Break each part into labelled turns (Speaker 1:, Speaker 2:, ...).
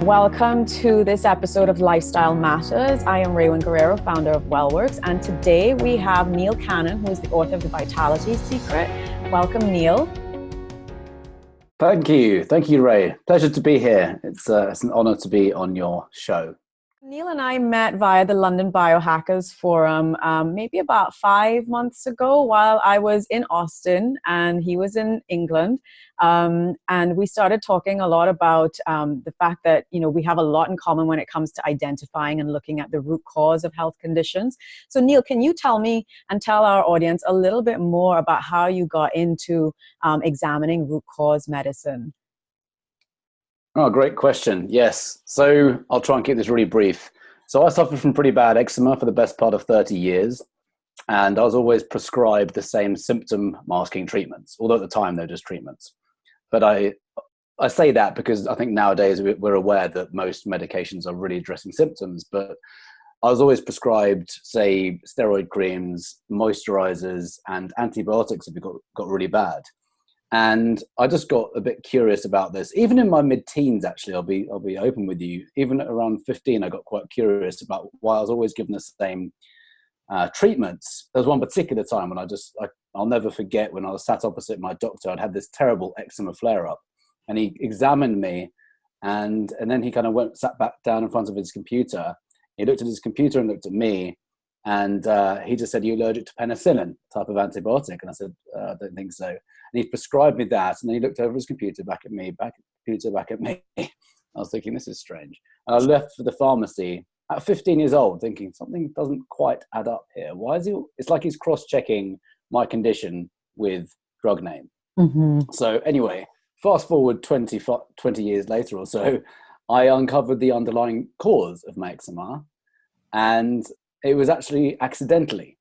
Speaker 1: Welcome to this episode of Lifestyle Matters. I am Raywin Guerrero, founder of WellWorks, and today we have Neil Cannon, who is the author of The Vitality Secret. Welcome, Neil.
Speaker 2: Thank you, Ray. Pleasure to be here. It's an honor to be on your show.
Speaker 1: Neil and I met via the London Biohackers Forum maybe about 5 months ago while I was in Austin and he was in England. And we started talking a lot about the fact that, we have a lot in common when it comes to identifying and looking at the root cause of health conditions. So Neil, can you tell me and tell our audience a little bit more about how you got into examining root cause medicine?
Speaker 2: Oh, great question. Yes. So I'll try and keep this really brief. So I suffered from pretty bad eczema for the best part of 30 years. And I was always prescribed the same symptom masking treatments, although at the time they were just treatments. But I say that because I think nowadays we're aware that most medications are really addressing symptoms. But I was always prescribed, say, steroid creams, moisturizers, and antibiotics if it got really bad. And I just got a bit curious about this. Even in my mid-teens, actually, I'll be open with you. Even at around 15, I got quite curious about why I was always given the same treatments. There was one particular time when I'll never forget when I was sat opposite my doctor. I'd had this terrible eczema flare-up, and he examined me, and then he kind of sat back down in front of his computer. He looked at his computer and looked at me, and he just said, "Are you allergic to penicillin, type of antibiotic?" And I said, "I don't think so." And he prescribed me that, and then he looked over his computer, back at me. I was thinking, this is strange. And I left for the pharmacy at 15 years old, thinking something doesn't quite add up here. Why is he? It's like he's cross-checking my condition with drug name. Mm-hmm. So anyway, fast forward 20 years later or so, I uncovered the underlying cause of my eczema, and it was actually accidentally.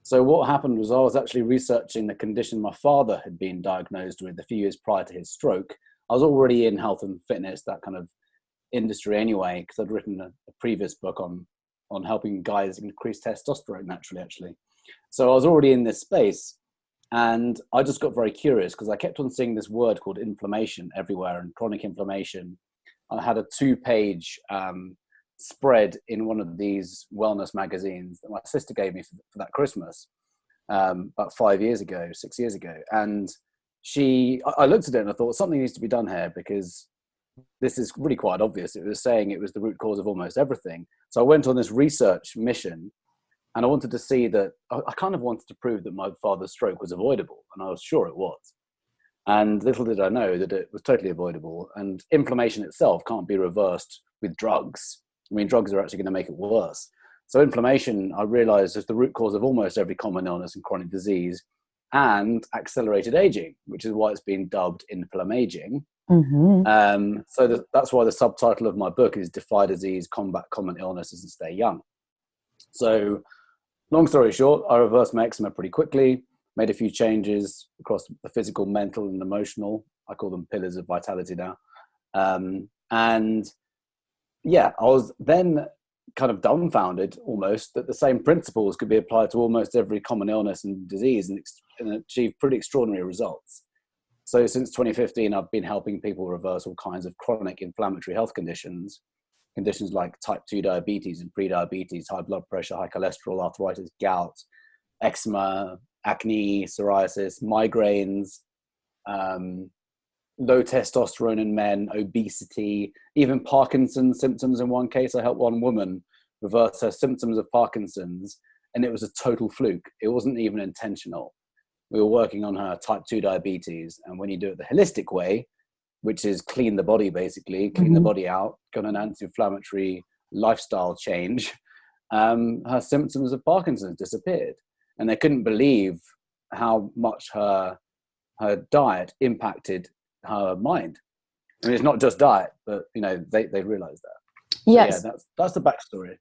Speaker 2: So what happened was I was actually researching the condition my father had been diagnosed with a few years prior to his stroke. I was already in health and fitness, that kind of industry anyway, because I'd written a previous book on helping guys increase testosterone naturally, actually. So I was already in this space, and I just got very curious because I kept on seeing this word called inflammation everywhere, and chronic inflammation. I had a 2-page spread in one of these wellness magazines that my sister gave me for that Christmas about 6 years ago. And I looked at it and I thought something needs to be done here because this is really quite obvious. It was saying it was the root cause of almost everything. So I went on this research mission, and I wanted to see that I kind of wanted to prove that my father's stroke was avoidable, and I was sure it was. And little did I know that it was totally avoidable, and inflammation itself can't be reversed with drugs. I mean, drugs are actually going to make it worse. So inflammation, I realized, is the root cause of almost every common illness and chronic disease, and accelerated aging, which is why it's been dubbed inflammaging. Mm-hmm. That's why the subtitle of my book is Defy Disease, Combat Common Illnesses and Stay Young. So long story short, I reversed my eczema pretty quickly, made a few changes across the physical, mental, and emotional. I call them pillars of vitality now. And yeah, I was then kind of dumbfounded almost that the same principles could be applied to almost every common illness and disease and achieve pretty extraordinary results. So since 2015, I've been helping people reverse all kinds of chronic inflammatory health conditions like type 2 diabetes and prediabetes, high blood pressure, high cholesterol, arthritis, gout, eczema, acne, psoriasis, migraines, low testosterone in men, obesity, even Parkinson's symptoms. In one case, I helped one woman reverse her symptoms of Parkinson's, and it was a total fluke. It wasn't even intentional. We were working on her type 2 diabetes, and when you do it the holistic way, which is clean the body, basically, clean the body out, got an anti-inflammatory lifestyle change, her symptoms of Parkinson's disappeared. And they couldn't believe how much her diet impacted her mind. I mean, it's not just diet, but they realized that.
Speaker 1: Yes.
Speaker 2: So yeah, that's the backstory.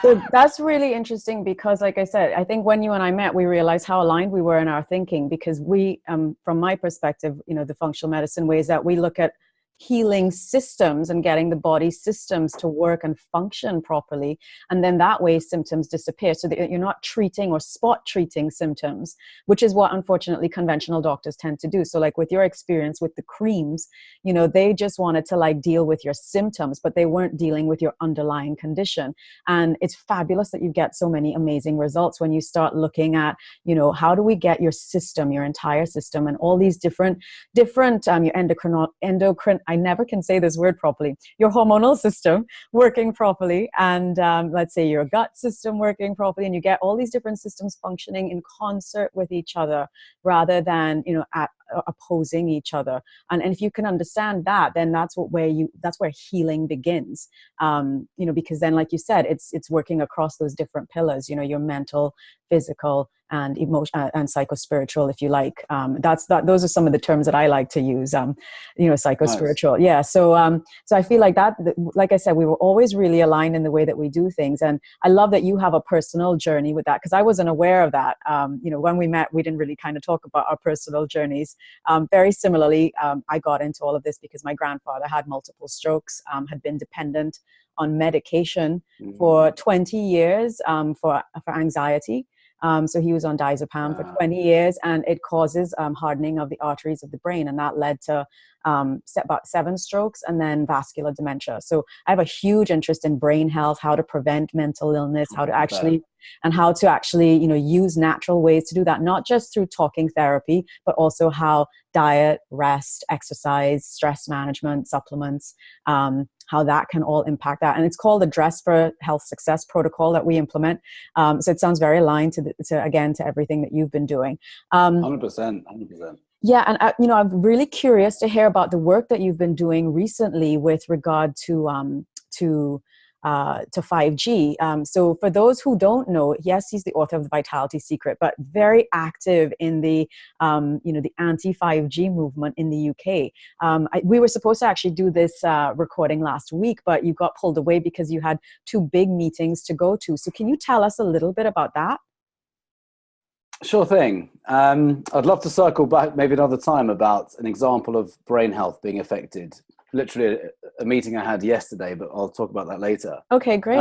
Speaker 1: So that's really interesting because, like I said, I think when you and I met, we realized how aligned we were in our thinking because we, from my perspective, the functional medicine ways that we look at healing systems and getting the body systems to work and function properly. And then that way symptoms disappear, so that you're not treating or spot treating symptoms, which is what unfortunately conventional doctors tend to do. So like with your experience with the creams, you know, they just wanted to like deal with your symptoms, but they weren't dealing with your underlying condition. And it's fabulous that you get so many amazing results when you start looking at, you know, how do we get your system, your entire system, and all these different your endocrine, I never can say this word properly, your hormonal system working properly, and let's say your gut system working properly, and you get all these different systems functioning in concert with each other rather than, you know, opposing each other. And if you can understand that, then that's where healing begins. You know, because then, like you said, it's working across those different pillars, you know, your mental, physical, and emotion, and psychospiritual, if you like. Those are some of the terms that I like to use. You know, psychospiritual. Nice. Yeah. So I feel like that, like I said, we were always really aligned in the way that we do things, and I love that you have a personal journey with that, because I wasn't aware of that. You know, when we met, we didn't really kind of talk about our personal journeys. Very similarly, I got into all of this because my grandfather had multiple strokes, had been dependent on medication for 20 years for anxiety. So he was on diazepam for 20 years, and it causes hardening of the arteries of the brain. And that led to about 7 strokes and then vascular dementia. So I have a huge interest in brain health, how to prevent mental illness, how to actually, you know, use natural ways to do that, not just through talking therapy, but also how diet, rest, exercise, stress management, supplements, how that can all impact that. And it's called the Dress for Health Success protocol that we implement. So it sounds very aligned to everything that you've been doing.
Speaker 2: 100%.
Speaker 1: Yeah, and you know, I'm really curious to hear about the work that you've been doing recently with regard to 5G. So for those who don't know, yes, he's the author of The Vitality Secret, but very active in the, you know, the anti-5G movement in the UK. We were supposed to actually do this recording last week, but you got pulled away because you had 2 big meetings to go to. So can you tell us a little bit about that?
Speaker 2: Sure thing. I'd love to circle back maybe another time about an example of brain health being affected. Literally a meeting I had yesterday, but I'll talk about that later.
Speaker 1: Okay, great.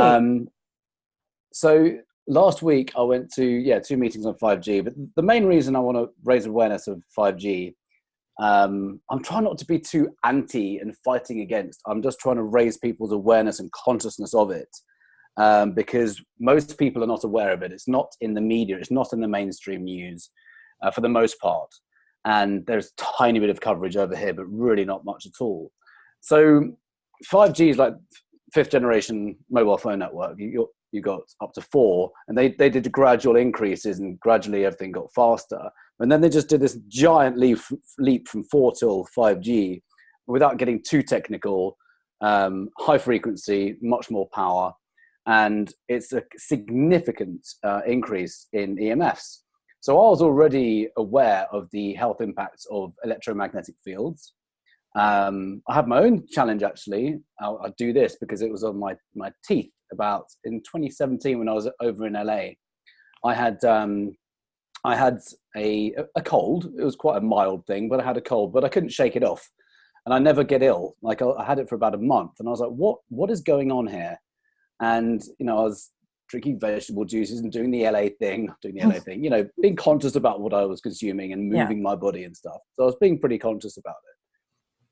Speaker 2: So last week I went to 2 meetings on 5G, but the main reason I want to raise awareness of 5G, I'm trying not to be too anti and fighting against. I'm just trying to raise people's awareness and consciousness of it. Because most people are not aware of it. It's not in the media. It's not in the mainstream news for the most part. And there's a tiny bit of coverage over here, but really not much at all. So 5G is like 5th generation mobile phone network. You got up to 4, and they did gradual increases, and gradually everything got faster. And then they just did this giant leap from 4 till 5G without getting too technical, high frequency, much more power. And it's a significant increase in EMFs. So I was already aware of the health impacts of electromagnetic fields. I have my own challenge, actually. I'll do this because it was on my teeth about in 2017 when I was over in LA. I had a cold. It was quite a mild thing, but I had a cold, but I couldn't shake it off. And I never get ill. Like I had it for about a month, and I was like, what is going on here? And, you know, I was drinking vegetable juices and doing the LA thing, you know, being conscious about what I was consuming and moving my body and stuff. So I was being pretty conscious about it.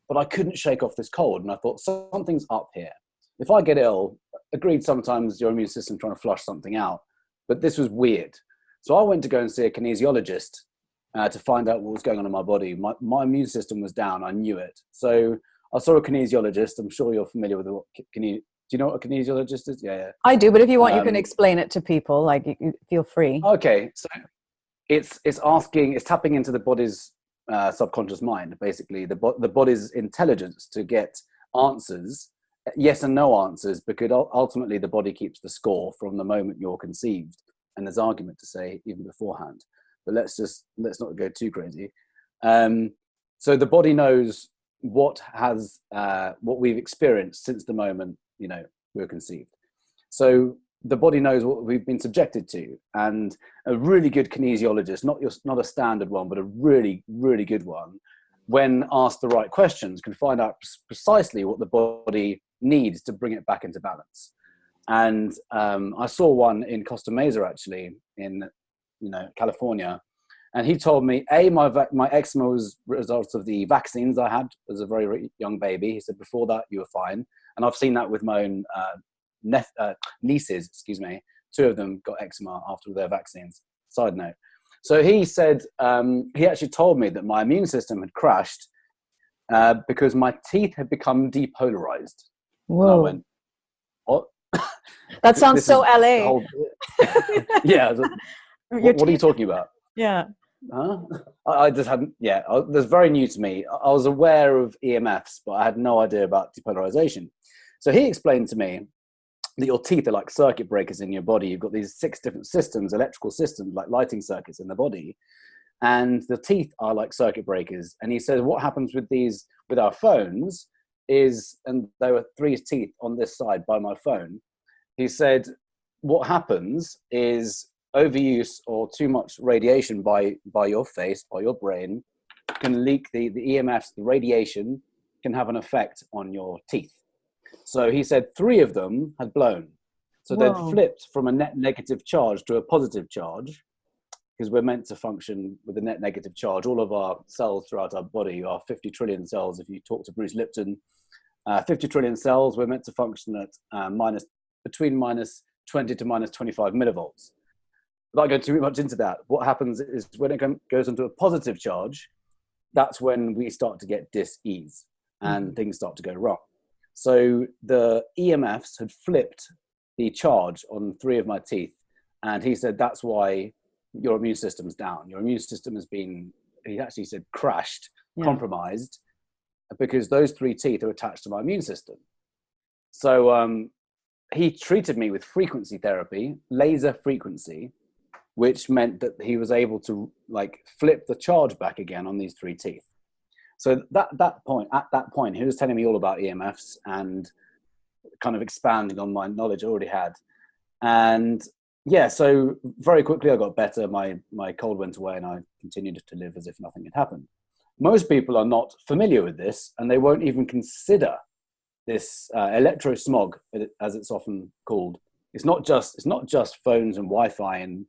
Speaker 2: But I couldn't shake off this cold. And I thought, something's up here. If I get ill, agreed, sometimes your immune system trying to flush something out. But this was weird. So I went to go and see a kinesiologist to find out what was going on in my body. My immune system was down. I knew it. So I saw a kinesiologist. I'm sure you're familiar with what do you know what a kinesiologist is? Yeah.
Speaker 1: I do, but if you want, you can explain it to people. Like, you feel free.
Speaker 2: Okay, so it's tapping into the body's subconscious mind, basically the body's intelligence to get answers, yes and no answers, because ultimately the body keeps the score from the moment you're conceived. And there's argument to say even beforehand, but let's not go too crazy. So the body knows what we've experienced since the moment, you know, we're conceived. So the body knows what we've been subjected to, and a really good kinesiologist, not a standard one, but a really, really good one, when asked the right questions, can find out precisely what the body needs to bring it back into balance. And I saw one in Costa Mesa, actually, in California. And he told me, my eczema was a result of the vaccines I had as a very young baby. He said, before that, you were fine. And I've seen that with my own nieces, 2 of them got eczema after their vaccines. Side note. So he said, he actually told me that my immune system had crashed because my teeth had become depolarized.
Speaker 1: Whoa.
Speaker 2: And I went, what?
Speaker 1: That sounds so LA.
Speaker 2: Yeah. What are you talking about?
Speaker 1: Yeah.
Speaker 2: Huh? I just hadn't, that's very new to me. I was aware of EMFs, but I had no idea about depolarization. So he explained to me that your teeth are like circuit breakers in your body. You've got these 6 different systems, electrical systems, like lighting circuits in the body. And the teeth are like circuit breakers. And he says, what happens with our phones is, and there were 3 teeth on this side by my phone. He said, what happens is overuse or too much radiation by your face, by your brain, can leak the EMFs, the radiation can have an effect on your teeth. So he said 3 of them had blown. So they'd flipped from a net negative charge to a positive charge, because we're meant to function with a net negative charge. All of our cells throughout our body are 50 trillion cells. If you talk to Bruce Lipton, 50 trillion cells, we're meant to function at between minus 20 to minus 25 millivolts. Without going too much into that, what happens is when it goes into a positive charge, that's when we start to get dis-ease and things start to go wrong. So the EMFs had flipped the charge on 3 of my teeth. And he said, that's why your immune system's down. Your immune system has been, he actually said, crashed, compromised, because those 3 teeth are attached to my immune system. So he treated me with frequency therapy, laser frequency, which meant that he was able to flip the charge back again on these 3 teeth. So at that point, he was telling me all about EMFs and kind of expanding on my knowledge I already had. And so very quickly I got better. My cold went away and I continued to live as if nothing had happened. Most people are not familiar with this, and they won't even consider this electrosmog, as it's often called. It's not just phones and Wi-Fi and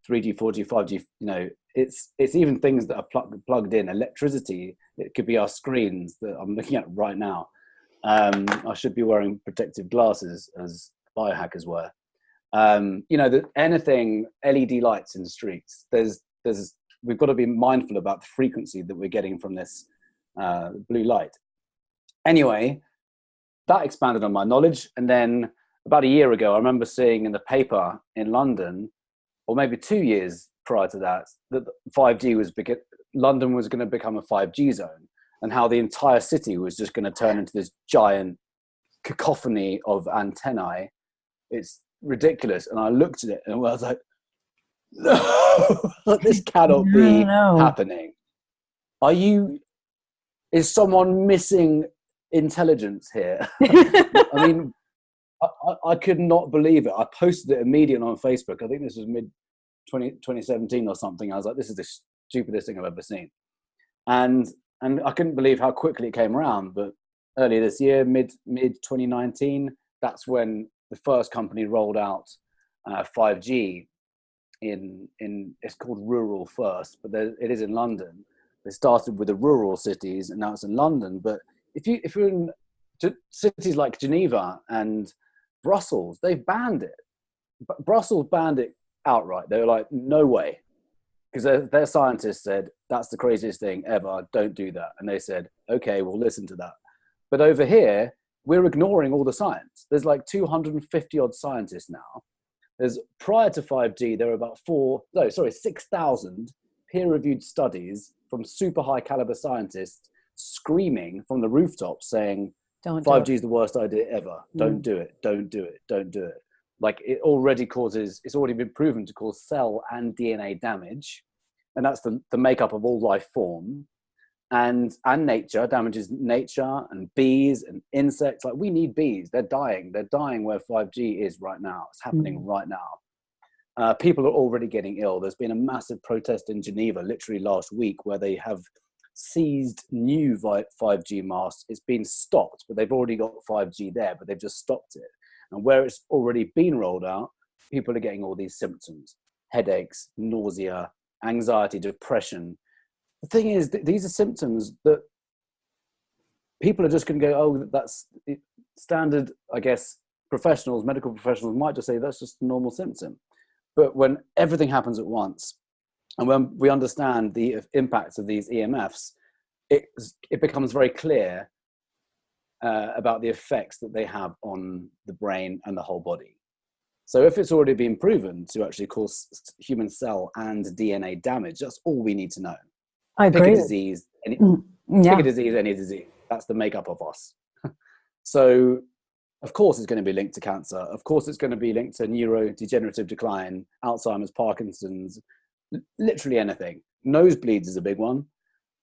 Speaker 2: 3G, 4G, 5G, it's even things that are plugged in, electricity. It could be our screens that I'm looking at right now. I should be wearing protective glasses, as biohackers were. Anything, LED lights in the streets, we've got to be mindful about the frequency that we're getting from this blue light. Anyway, that expanded on my knowledge. And then about a year ago, I remember seeing in the paper in London, or maybe 2 years prior to that 5G London was going to become a 5G zone, and how the entire city was just going to turn into this giant cacophony of antennae. It's ridiculous. And I looked at it and I was like, no, this cannot be happening. Is someone missing intelligence here? I mean, I could not believe it. I posted it immediately on Facebook. I think this was mid-2017 or something. I was like, this is the stupidest thing I've ever seen. And I couldn't believe how quickly it came around. But earlier this year, mid-2019, that's when the first company rolled out 5G in it's called Rural First, but it is in London. They started with the rural cities, and now it's in London. But if you're in cities like Geneva and Brussels, they've banned it. Brussels banned it outright. They were like, no way. Because their scientists said, that's the craziest thing ever, don't do that. And they said, okay, we'll listen to that. But over here, we're ignoring all the science. There's like 250 odd scientists now. Prior to 5G, there were about 6,000 peer-reviewed studies from super high caliber scientists screaming from the rooftops saying, 5G is the worst idea ever. Don't do it. Don't do it. Don't do it. Like it's already been proven to cause cell and DNA damage. And that's the makeup of all life form. And nature damages nature and bees and insects. Like we need bees. They're dying. They're dying where 5G is right now. It's happening right now. People are already getting ill. There's been a massive protest in Geneva literally last week where they have seized new 5G masts. It's been stopped, but they've already got 5G there, but they've just stopped it. And where it's already been rolled out, people are getting all these symptoms: headaches, nausea, anxiety, depression. The thing is, these are symptoms that people are just going to go, oh, that's standard, I guess. Professionals, medical professionals might just say that's just a normal symptom. But when everything happens at once, and when we understand the impacts of these EMFs, it becomes very clear about the effects that they have on the brain and the whole body. So if it's already been proven to actually cause human cell and DNA damage, that's all we need to know.
Speaker 1: I agree.
Speaker 2: Pick a disease, pick a disease, any disease. That's the makeup of us. So of course it's going to be linked to cancer. Of course it's going to be linked to neurodegenerative decline, Alzheimer's, Parkinson's, literally anything. Nosebleeds is a big one.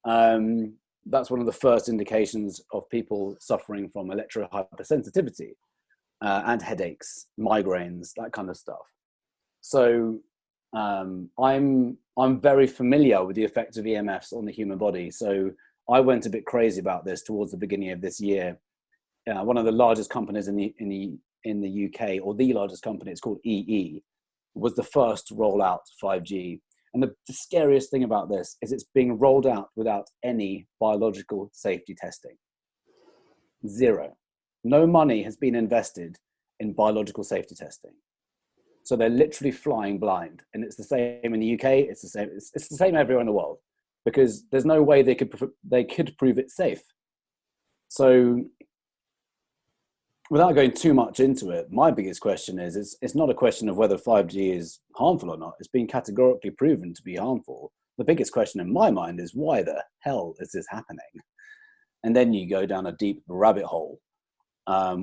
Speaker 2: That's one of the first indications of people suffering from electrohypersensitivity, and headaches, migraines, that kind of stuff. So I'm very familiar with the effects of EMFs on the human body. So I went a bit crazy about this towards the beginning of this year. One of the largest companies in the UK, or the largest company, it's called EE, was the first to roll out 5G. And the scariest thing about this is it's being rolled out without any biological safety testing. Zero. No money has been invested in biological safety testing. So they're literally flying blind. And it's the same in the UK. It's the same. It's the same everywhere in the world, because there's no way they could prove it safe. So without going too much into it, my biggest question is it's not a question of whether 5G is harmful or not. It's been categorically proven to be harmful. The biggest question in my mind is, why the hell is this happening? And then you go down a deep rabbit hole,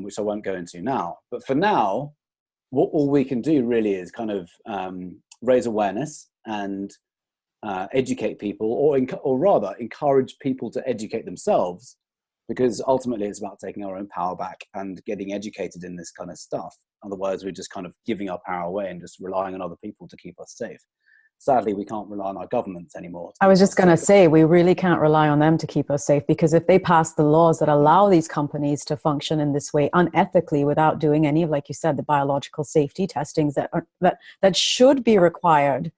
Speaker 2: which I won't go into now. But for now, all we can do really is kind of raise awareness and educate people, or rather encourage people to educate themselves, because ultimately it's about taking our own power back and getting educated in this kind of stuff. Otherwise, we're just kind of giving our power away and just relying on other people to keep us safe. Sadly, we can't rely on our governments anymore.
Speaker 1: I was just going to say, we really can't rely on them to keep us safe, because if they pass the laws that allow these companies to function in this way unethically without doing any of, like you said, the biological safety testings that should be required,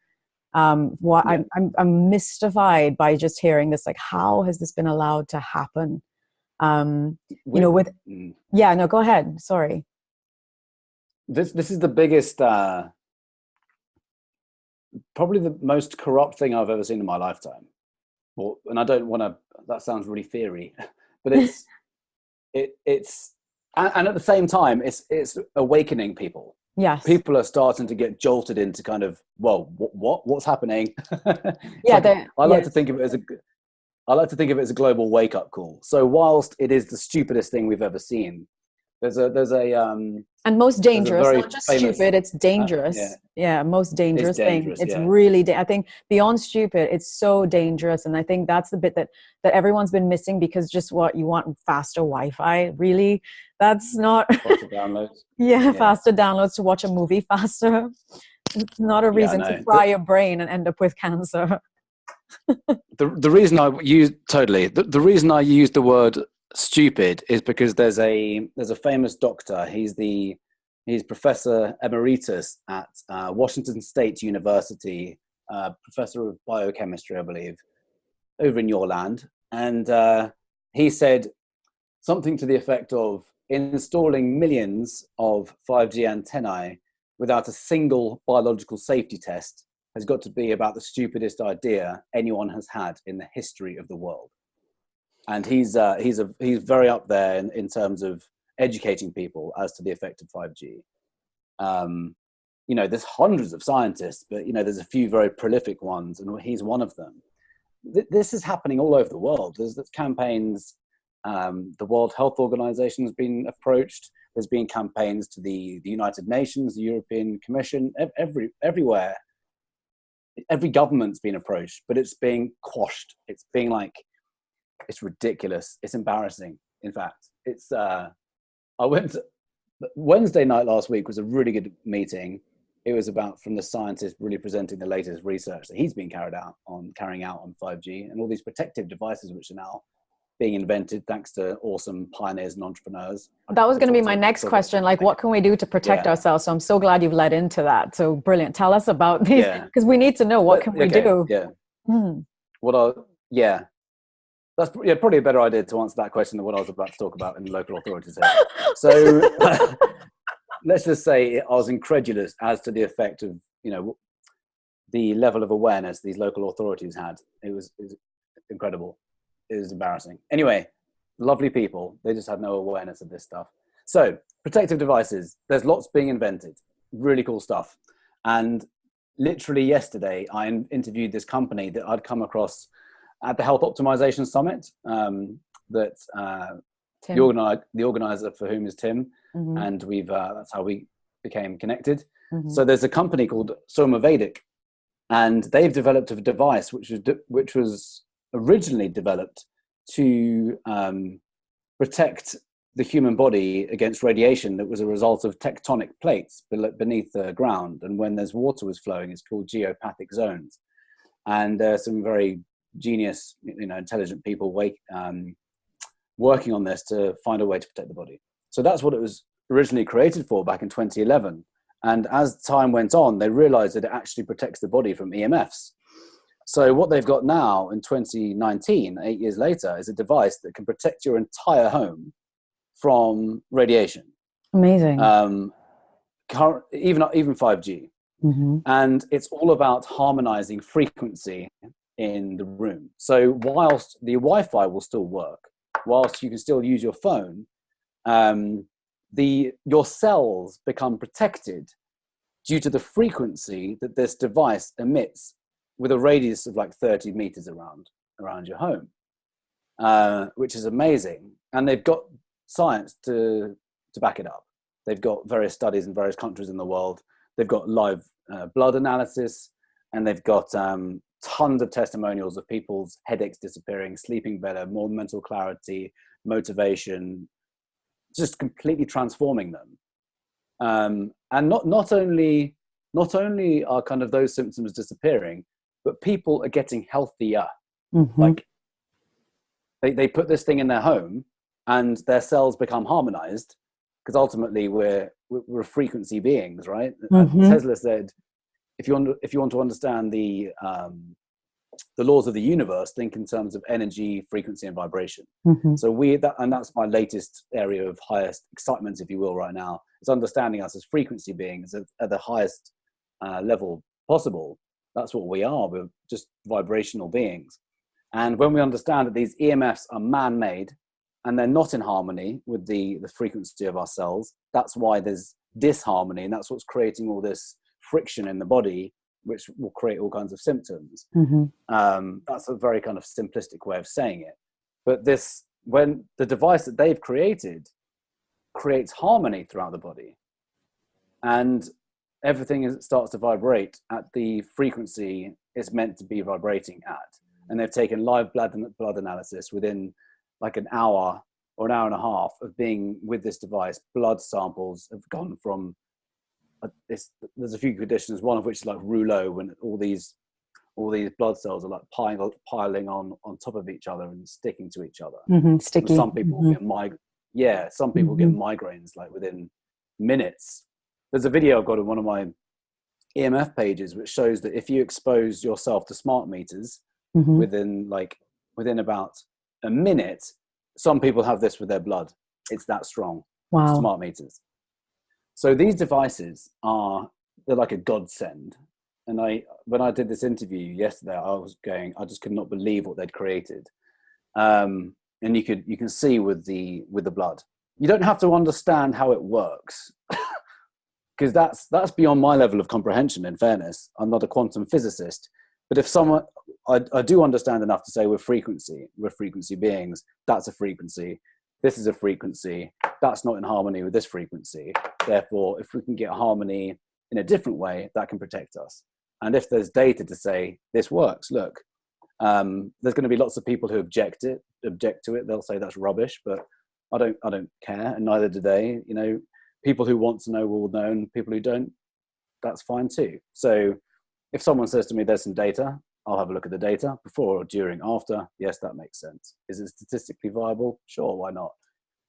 Speaker 1: I'm mystified by just hearing this. Like, how has this been allowed to happen? No, go ahead. Sorry.
Speaker 2: This is the biggest, probably the most corrupt thing I've ever seen in my lifetime. Well, and I don't want to. That sounds really theory, but it's and at the same time, it's awakening people.
Speaker 1: Yes,
Speaker 2: people are starting to get jolted into kind of, well, what's happening?
Speaker 1: Yeah,
Speaker 2: I like to think of it as a global wake-up call. So whilst it is the stupidest thing we've ever seen, there's a
Speaker 1: and most dangerous, not just stupid, it's dangerous. Most dangerous thing. It's really, I think beyond stupid, it's so dangerous. And I think that's the bit that everyone's been missing, because just what you want, faster Wi-Fi, really, that's not
Speaker 2: faster downloads.
Speaker 1: Faster downloads to watch a movie faster. It's not a reason to fry your brain and end up with cancer.
Speaker 2: The reason I use the reason I use the word stupid is because there's a famous doctor. He's Professor Emeritus at Washington State University, Professor of Biochemistry, I believe, over in your land. And he said something to the effect of, installing millions of 5G antennae without a single biological safety test has got to be about the stupidest idea anyone has had in the history of the world. And he's very up there in terms of educating people as to the effect of 5G. There's hundreds of scientists, but there's a few very prolific ones, and he's one of them. This is happening all over the world. There's campaigns. The World Health Organization has been approached. There's been campaigns to the United Nations, the European Commission, everywhere. Every government's been approached, but it's being quashed. It's being it's ridiculous. It's embarrassing. In fact, I went Wednesday night last week was a really good meeting. It was about from the scientist really presenting the latest research that he's been carrying out on 5G and all these protective devices which are now being invented thanks to awesome pioneers and entrepreneurs.
Speaker 1: That was going to be my next question. Like, what can we do to protect ourselves? So I'm so glad you've led into that. So brilliant. Tell us about these, because we need to know what can we do.
Speaker 2: Yeah. That's probably a better idea to answer that question than what I was about to talk about in local authorities here. So let's just say I was incredulous as to the effect of, the level of awareness these local authorities had. It was incredible. It was embarrassing. Anyway, lovely people. They just had no awareness of this stuff. So protective devices, there's lots being invented. Really cool stuff. And literally yesterday, I interviewed this company that I'd come across at the Health Optimization Summit that the organizer for whom is Tim. And that's how we became connected. So there's a company called Somavedic, and they've developed a device which was originally developed to protect the human body against radiation that was a result of tectonic plates beneath the ground. And when there's water was flowing, it's called geopathic zones. And some very genius, intelligent people working on this to find a way to protect the body. So that's what it was originally created for back in 2011. And as time went on, they realized that it actually protects the body from EMFs. So what they've got now in 2019, 8 years later, is a device that can protect your entire home from radiation.
Speaker 1: Amazing.
Speaker 2: Even 5G. And it's all about harmonizing frequency in the room. So whilst the Wi-Fi will still work, whilst you can still use your phone, your cells become protected due to the frequency that this device emits with a radius of like 30 meters around your home, which is amazing. And they've got science to back it up. They've got various studies in various countries in the world. They've got live blood analysis, and they've got tons of testimonials of people's headaches disappearing, sleeping better, more mental clarity, motivation, just completely transforming them. And not only are kind of those symptoms disappearing, but people are getting healthier. Like they put this thing in their home and their cells become harmonized, because ultimately we're frequency beings, right? Tesla said, if you want to understand the laws of the universe, think in terms of energy, frequency, and vibration. So and that's my latest area of highest excitement, if you will, right now, is understanding us as frequency beings at the highest level possible. That's what we are. We're just vibrational beings. And when we understand that these EMFs are man-made and they're not in harmony with the frequency of our cells, that's why there's disharmony, and that's what's creating all this friction in the body, which will create all kinds of symptoms. That's a very kind of simplistic way of saying it. But when the device that they've created creates harmony throughout the body, and everything starts to vibrate at the frequency it's meant to be vibrating at. And they've taken live blood analysis within like an hour or an hour and a half of being with this device. Blood samples have gone from there's a few conditions, one of which is like rouleau, when all these blood cells are like piling on top of each other and sticking to each other.
Speaker 1: Sticky.
Speaker 2: Some people get some people get migraines like within minutes. There's a video I've got on one of my EMF pages which shows that if you expose yourself to smart meters within about a minute, some people have this with their blood. It's that strong.
Speaker 1: Wow.
Speaker 2: Smart meters. So these devices they're like a godsend. And when I did this interview yesterday, I just could not believe what they'd created. And you can see with the blood. You don't have to understand how it works, because that's beyond my level of comprehension, in fairness. I'm not a quantum physicist. But if I do understand enough to say we're frequency beings, that's a frequency. This is a frequency. That's not in harmony with this frequency. Therefore, if we can get harmony in a different way, that can protect us. And if there's data to say this works, look, there's going to be lots of people who object to it. They'll say that's rubbish, but I don't care, and neither do they. People who want to know will know, and people who don't, that's fine too. So if someone says to me, there's some data, I'll have a look at the data before, during, after. Yes, that makes sense. Is it statistically viable? Sure, why not?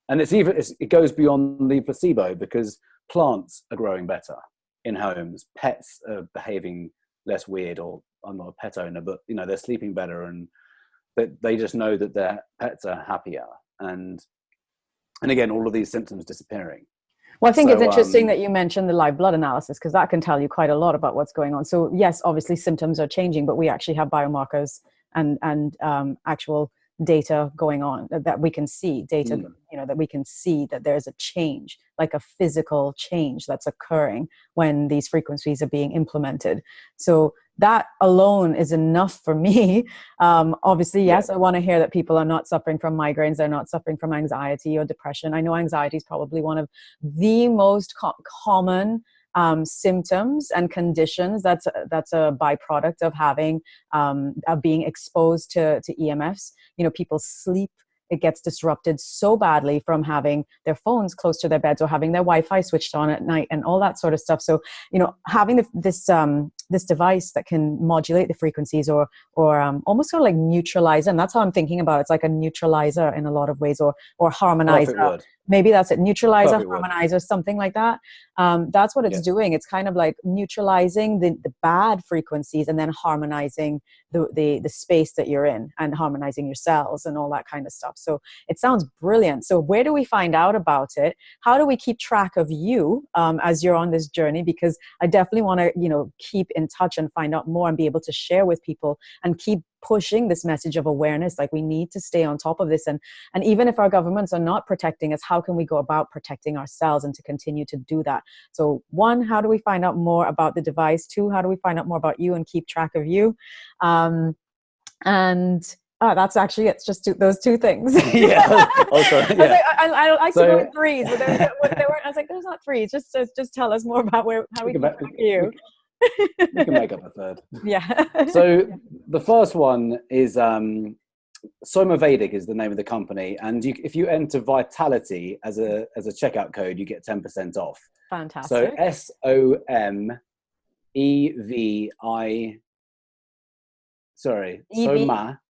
Speaker 2: And it goes beyond the placebo, because plants are growing better in homes. Pets are behaving less weird, or I'm not a pet owner, but they're sleeping better, and they just know that their pets are happier. And again, all of these symptoms disappearing.
Speaker 1: Well, I think it's interesting that you mentioned the live blood analysis, because that can tell you quite a lot about what's going on. So yes, obviously symptoms are changing, but we actually have biomarkers and actual data going on that we can see, that we can see that there's a change, like a physical change that's occurring when these frequencies are being implemented. So that alone is enough for me. Obviously, yes, I want to hear that people are not suffering from migraines. They're not suffering from anxiety or depression. I know anxiety is probably one of the most common symptoms and conditions that's a byproduct of having of being exposed to EMFs. People's sleep, it gets disrupted so badly from having their phones close to their beds or having their Wi-Fi switched on at night and all that sort of stuff. So, having this device that can modulate the frequencies or almost sort of like neutralizer, and that's how I'm thinking about it. It's like a neutralizer in a lot of ways, or harmonizer. Maybe that's it. Neutralizer, harmonizer, something like that. That's what it's doing. It's kind of like neutralizing the bad frequencies and then harmonizing the space that you're in, and harmonizing your cells and all that kind of stuff. So it sounds brilliant. So where do we find out about it? How do we keep track of you as you're on this journey? Because I definitely want to, keep in touch and find out more and be able to share with people and keep pushing this message of awareness. Like, we need to stay on top of this. And even if our governments are not protecting us, how can we go about protecting ourselves and to continue to do that? So 1, how do we find out more about the device? 2, how do we find out more about you and keep track of you? That's actually it. It's just those 2 things.
Speaker 2: Also, yeah.
Speaker 1: I like to go in threes, but I was like, there's not threes. Just tell us more about how we can track you.
Speaker 2: We can make up a third.
Speaker 1: Yeah.
Speaker 2: So the first one is Soma Vedic is the name of the company, and if you enter Vitality as a checkout code, you get 10% off.
Speaker 1: Fantastic.
Speaker 2: So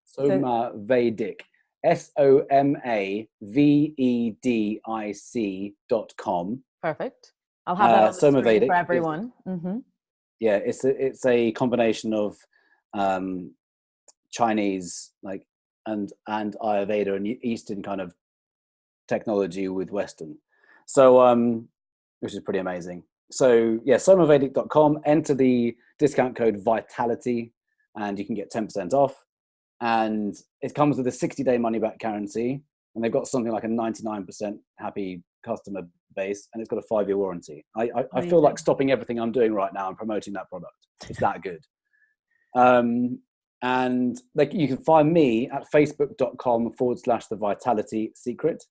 Speaker 2: Soma Vedic, SOMAVEDIC.com.
Speaker 1: Perfect. I'll have that on the
Speaker 2: Soma
Speaker 1: screen
Speaker 2: Vedic
Speaker 1: for everyone. Mm-hmm.
Speaker 2: Yeah, it's a combination of Chinese and Ayurveda and Eastern kind of technology with Western. So which is pretty amazing. So yeah, somavedic.com, enter the discount code Vitality and you can get 10% off. And it comes with a 60-day money back guarantee, and they've got something like a 99% happy customer base, and it's got a 5-year warranty. I feel like stopping everything I'm doing right now and promoting that product. It's that good. And you can find me at facebook.com/The Vitality Secret,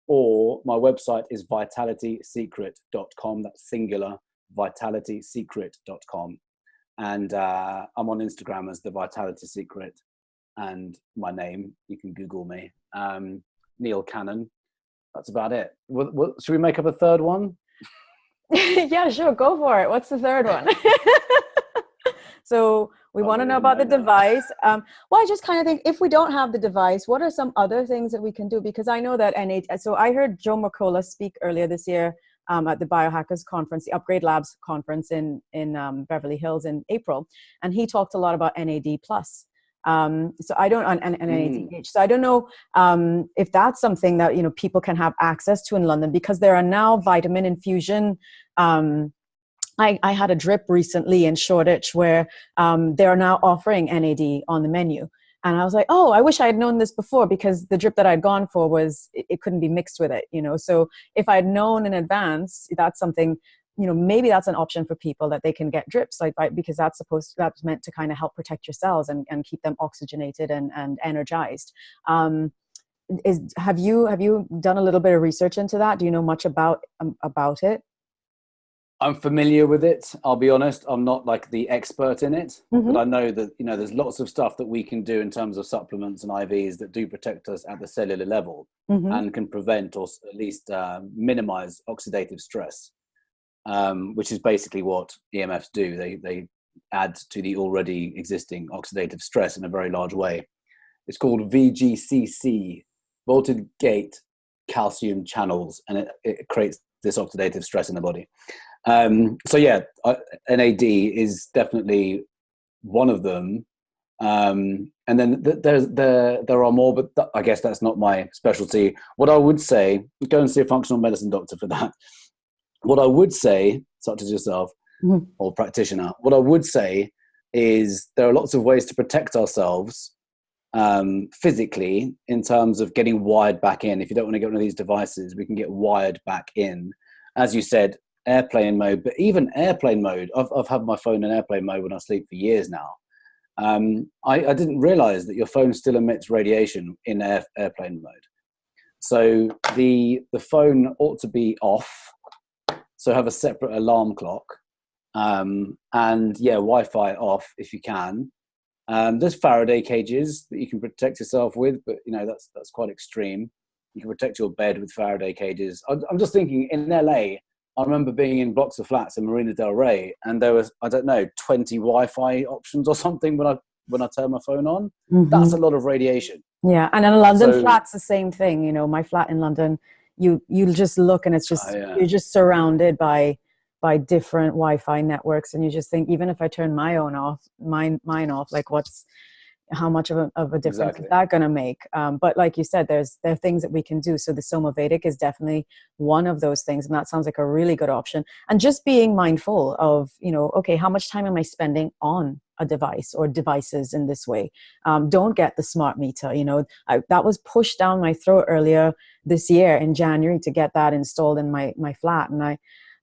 Speaker 2: or my website is vitalitysecret.com. That's singular, vitalitysecret.com. And I'm on Instagram as The Vitality Secret, and my name, you can Google me, Neil Cannon. That's about it. Should we make up a third one?
Speaker 1: Yeah, sure. Go for it. What's the third one? So we want to know about the device. Well, I just kind of think, if we don't have the device, what are some other things that we can do? Because I know that so I heard Joe Mercola speak earlier this year at the Biohackers Conference, the Upgrade Labs Conference in Beverly Hills in April. And he talked a lot about NAD+. So I don't, and NADH. So I don't know if that's something that, people can have access to in London, because there are now vitamin infusion. I had a drip recently in Shoreditch where they're now offering NAD on the menu. And I was like, oh, I wish I had known this before, because the drip that I'd gone for it couldn't be mixed with it, So if I'd known in advance, that's something, maybe that's an option for people, that they can get drips, because that's meant to kind of help protect your cells and keep them oxygenated and energized. Have you done a little bit of research into that? Do you know much about it?
Speaker 2: I'm familiar with it. I'll be honest, I'm not like the expert in it, but I know that, there's lots of stuff that we can do in terms of supplements and IVs that do protect us at the cellular level and can prevent, or at least minimize, oxidative stress. which is basically what EMFs do. They add to the already existing oxidative stress in a very large way. It's called VGCC, voltage gate calcium channels, and it creates this oxidative stress in the body. So yeah, NAD is definitely one of them. And then there are more, but I guess that's not my specialty. What I would say, go and see a functional medicine doctor for that. What I would say, such as yourself, or practitioner, what I would say is there are lots of ways to protect ourselves physically in terms of getting wired back in. If you don't want to get one of these devices, we can get wired back in. As you said, airplane mode, but even airplane mode, I've had my phone in airplane mode when I sleep for years now. I didn't realize that your phone still emits radiation in airplane mode. So the phone ought to be off, so have a separate alarm clock, and yeah, Wi-Fi off if you can. There's Faraday cages that you can protect yourself with, but you know that's quite extreme. You can protect your bed with Faraday cages. I'm just thinking, in LA, I remember being in blocks of flats in Marina del Rey, and there was, I don't know, 20 Wi-Fi options or something when I turn my phone on. That's a lot of radiation.
Speaker 1: Yeah, and in a London flat's the same thing. You know, my flat in London, you just look and it's just you're just surrounded by different Wi-Fi networks, and you just think, even if I turn mine off, like how much of a difference is that going to make? But like you said, there are things that we can do. So the Soma Vedic is definitely one of those things, and that sounds like a really good option. And just being mindful of, you know, okay, how much time am I spending on a device or devices in this way? Don't get the smart meter. You know, that was pushed down my throat earlier this year in January to get that installed in my flat, and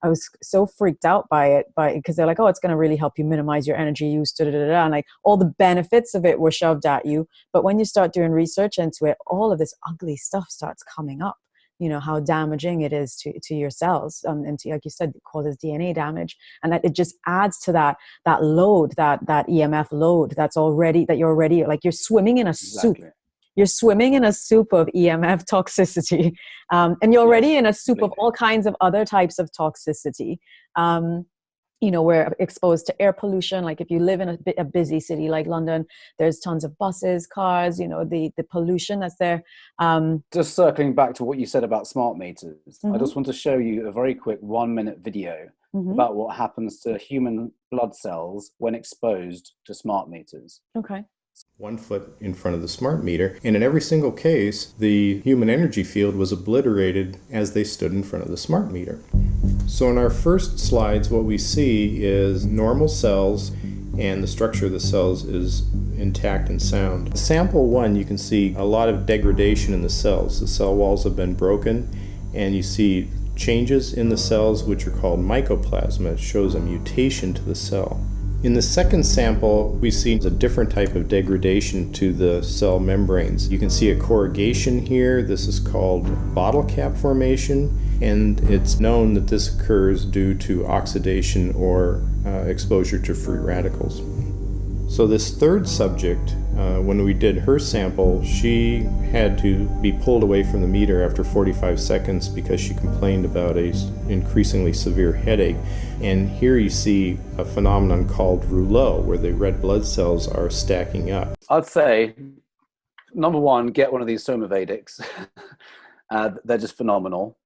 Speaker 1: I was so freaked out by it, because they're like, oh, it's going to really help you minimize your energy use, and like all the benefits of it were shoved at you. But when you start doing research into it, all of this ugly stuff starts coming up. You know, how damaging it is to your cells, and to, like you said, it causes DNA damage, and that it just adds to that load, that EMF load that you're already like you're swimming in a soup. You're swimming in a soup of EMF toxicity, and you're already in a soup of all kinds of other types of toxicity. You know, we're exposed to air pollution. Like if you live in a busy city like London, there's tons of buses, cars, you know, the pollution that's there.
Speaker 2: Just circling back to what you said about smart meters, I just want to show you a very quick 1-minute video about what happens to human blood cells when exposed to smart meters.
Speaker 1: Okay.
Speaker 3: 1 foot in front of the smart meter, and in every single case, the human energy field was obliterated as they stood in front of the smart meter. So in our first slides, what we see is normal cells, and the structure of the cells is intact and sound. Sample 1, you can see a lot of degradation in the cells. The cell walls have been broken, and you see changes in the cells, which are called mycoplasma. It shows a mutation to the cell. In the second sample, we see a different type of degradation to the cell membranes. You can see a corrugation here. This is called bottle cap formation, and it's known that this occurs due to oxidation or exposure to free radicals. So this third subject, when we did her sample, she had to be pulled away from the meter after 45 seconds because she complained about an increasingly severe headache. And here you see a phenomenon called rouleau, where the red blood cells are stacking up.
Speaker 2: I'd say, number one, get one of these Soma Vedics. They're just phenomenal,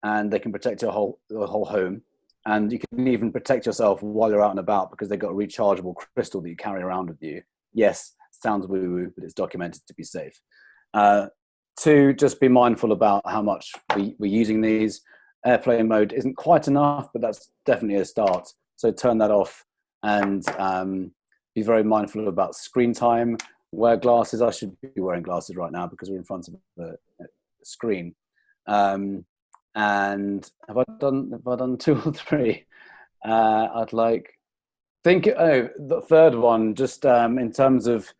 Speaker 2: and they can protect your whole home. And you can even protect yourself while you're out and about, because they've got a rechargeable crystal that you carry around with you. Yes, sounds woo-woo, but it's documented to be safe. 2, just be mindful about how much we're using these. Airplane mode isn't quite enough, but that's definitely a start. So turn that off, and be very mindful about screen time. Wear glasses. I should be wearing glasses right now because we're in front of the screen. And have I done 2 or 3? The third one, just in terms of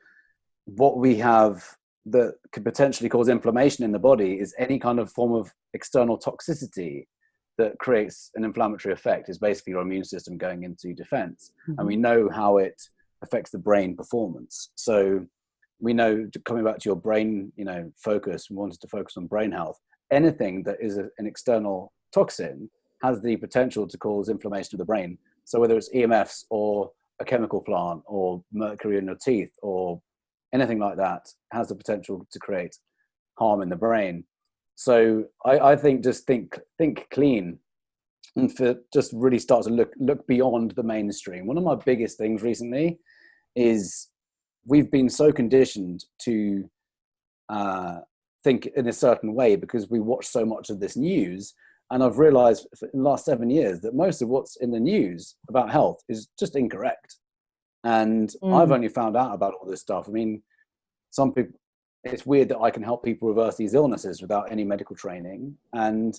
Speaker 2: what we have that could potentially cause inflammation in the body, is any kind of form of external toxicity that creates an inflammatory effect. Is basically your immune system going into defense. And we know how it affects the brain performance. So we know, coming back to your brain, you know, focus, we wanted to focus on brain health. Anything that is an external toxin has the potential to cause inflammation of the brain. So whether it's EMFs or a chemical plant or mercury in your teeth or anything like that has the potential to create harm in the brain. So I think just think clean, and just really start to look beyond the mainstream. One of my biggest things recently is we've been so conditioned to think in a certain way because we watch so much of this news. And I've realized in the last 7 years that most of what's in the news about health is just incorrect. And I've only found out about all this stuff. I mean, some people, it's weird that I can help people reverse these illnesses without any medical training. And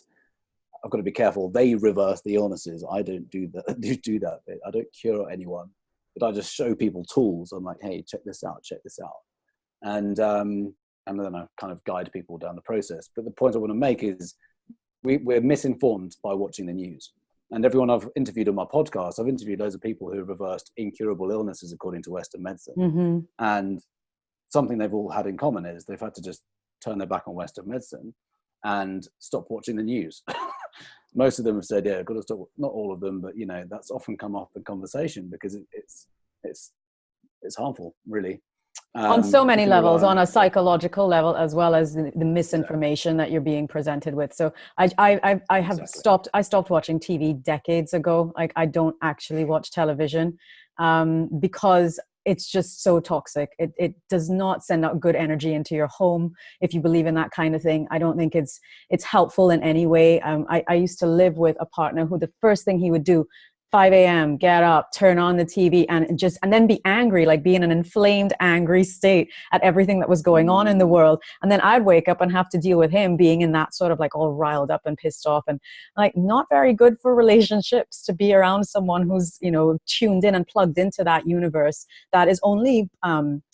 Speaker 2: I've got to be careful. They reverse the illnesses. I don't do that. Do that bit. I don't cure anyone, but I just show people tools. I'm like, hey, check this out, and then I kind of guide people down the process. But the point I want to make is we're misinformed by watching the news. And everyone I've interviewed on my podcast, I've interviewed loads of people who have reversed incurable illnesses according to Western medicine.
Speaker 1: Mm-hmm.
Speaker 2: And something they've all had in common is they've had to just turn their back on Western medicine and stop watching the news. Most of them have said, yeah, I've got to stop. Not all of them, but that's often come up in conversation because it's harmful, really.
Speaker 1: On so many levels, on a psychological level, as well as the misinformation that you're being presented with. So I have stopped watching TV decades ago. Like, I don't actually watch television because it's just so toxic. It does not send out good energy into your home. If you believe in that kind of thing, I don't think it's helpful in any way. I used to live with a partner who the first thing he would do, 5 a.m., get up, turn on the TV and then be angry, like be in an inflamed, angry state at everything that was going on in the world. And then I'd wake up and have to deal with him being in that sort of like all riled up and pissed off, and like not very good for relationships to be around someone who's, tuned in and plugged into that universe that is only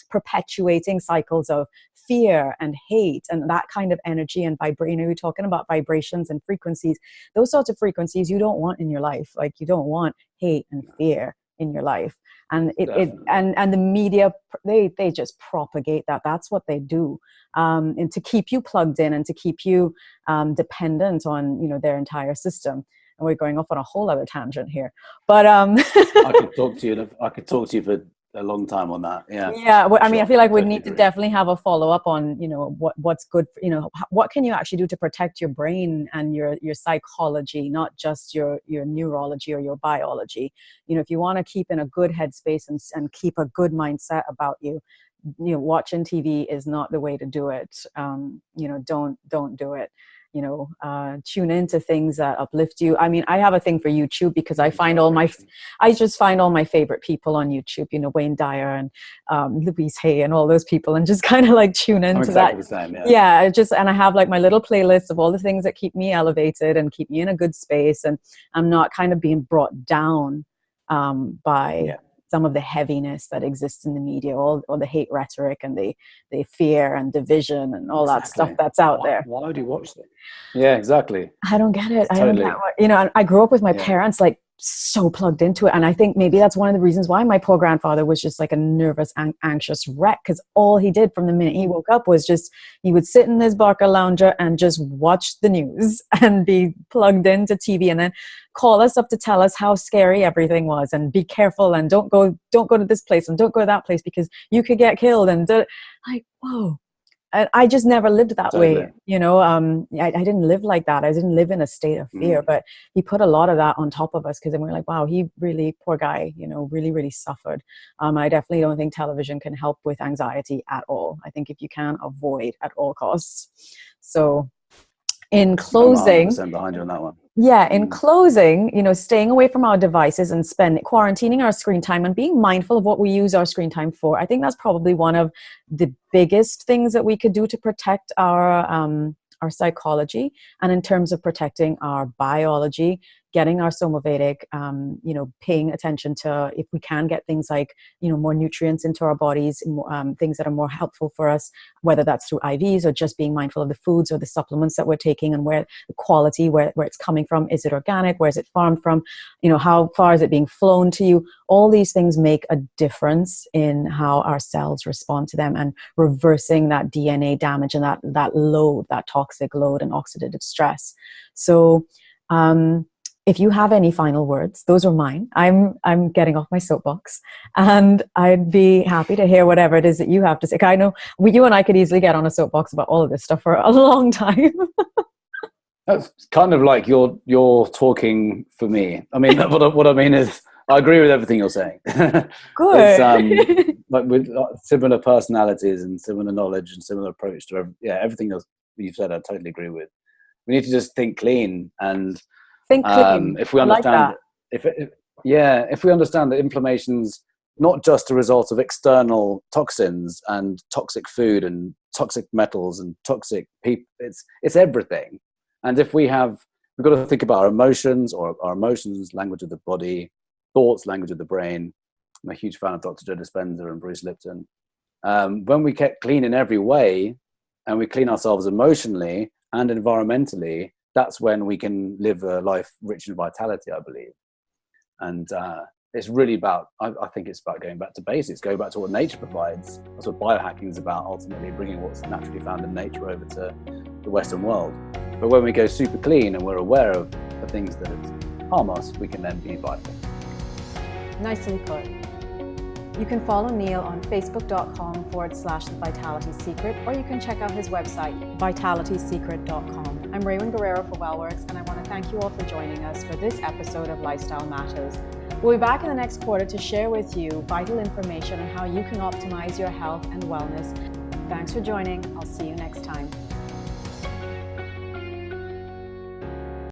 Speaker 1: perpetuating cycles of fear and hate and that kind of energy and vibration. We're talking about vibrations and frequencies. Those sorts of frequencies you don't want in your life. Like, you don't want hate and fear in your life. And and the media, they just propagate that. That's what they do, and to keep you plugged in and to keep you dependent on their entire system. And we're going off on a whole other tangent here, but
Speaker 2: I could talk to you for a long time on that.
Speaker 1: Well, I mean, I feel like we need to definitely have a follow-up on what's good, what can you actually do to protect your brain and your psychology, not just your neurology or your biology. If you want to keep in a good headspace and keep a good mindset about you, watching TV is not the way to do it. Don't do it. Tune into things that uplift you. I mean, I have a thing for YouTube because I just find all my favorite people on YouTube, Wayne Dyer and Louise Hay and all those people, and just kind of like tune into that.
Speaker 2: The same,
Speaker 1: and I have like my little playlist of all the things that keep me elevated and keep me in a good space, and I'm not kind of being brought down by some of the heaviness that exists in the media, all the hate rhetoric and the fear and division and all that stuff that's out there.
Speaker 2: Why would you watch that? Yeah, exactly.
Speaker 1: I don't get it.
Speaker 2: Totally.
Speaker 1: I don't get I grew up with my parents like so plugged into it, and I think maybe that's one of the reasons why my poor grandfather was just like a nervous, anxious wreck, because all he did from the minute he woke up was just he would sit in his Barca lounger and just watch the news and be plugged into TV, and then call us up to tell us how scary everything was and be careful and don't go to this place and don't go to that place because you could get killed, and like, whoa. I just never lived that way, I didn't live like that. I didn't live in a state of fear, but he put a lot of that on top of us, because then we're like, wow, he really, poor guy, really, really suffered. I definitely don't think television can help with anxiety at all. I think if you can, avoid at all costs. So in closing,
Speaker 2: I'm 100% behind you on that one.
Speaker 1: Yeah, in closing, staying away from our devices and quarantining our screen time and being mindful of what we use our screen time for. I think that's probably one of the biggest things that we could do to protect our psychology, and in terms of protecting our biology, getting our Somavedic, paying attention to if we can get things like, more nutrients into our bodies, things that are more helpful for us, whether that's through IVs or just being mindful of the foods or the supplements that we're taking and where the quality, where it's coming from. Is it organic? Where is it farmed from? How far is it being flown to you? All these things make a difference in how our cells respond to them, and reversing that DNA damage and that load, that toxic load and oxidative stress. So, if you have any final words, those are mine. I'm getting off my soapbox, and I'd be happy to hear whatever it is that you have to say. I know you and I could easily get on a soapbox about all of this stuff for a long time.
Speaker 2: That's kind of like you're talking for me. I mean, what I mean is, I agree with everything you're saying.
Speaker 1: Good.
Speaker 2: Like with similar personalities and similar knowledge and similar approach to everything else you've said, I totally agree with. We need to just think clean and
Speaker 1: think clean.
Speaker 2: If we understand, if we understand that inflammation's not just a result of external toxins and toxic food and toxic metals and toxic people, it's everything. And if we've got to think about our emotions, language of the body, thoughts, language of the brain. I'm a huge fan of Dr. Joe Dispenza and Bruce Lipton. When we get clean in every way, and we clean ourselves emotionally and environmentally, that's when we can live a life rich in vitality, I believe. And it's really about, I think it's about going back to basics, going back to what nature provides. That's what biohacking is about, ultimately bringing what's naturally found in nature over to the Western world. But when we go super clean and we're aware of the things that harm us, we can then be vital.
Speaker 4: Nicely put. You can follow Neil on facebook.com/The Vitality Secret, or you can check out his website, vitalitysecret.com. I'm Raywin Guerrero for WellWorks, and I want to thank you all for joining us for this episode of Lifestyle Matters. We'll be back in the next quarter to share with you vital information on how you can optimize your health and wellness. Thanks for joining. I'll see you next time.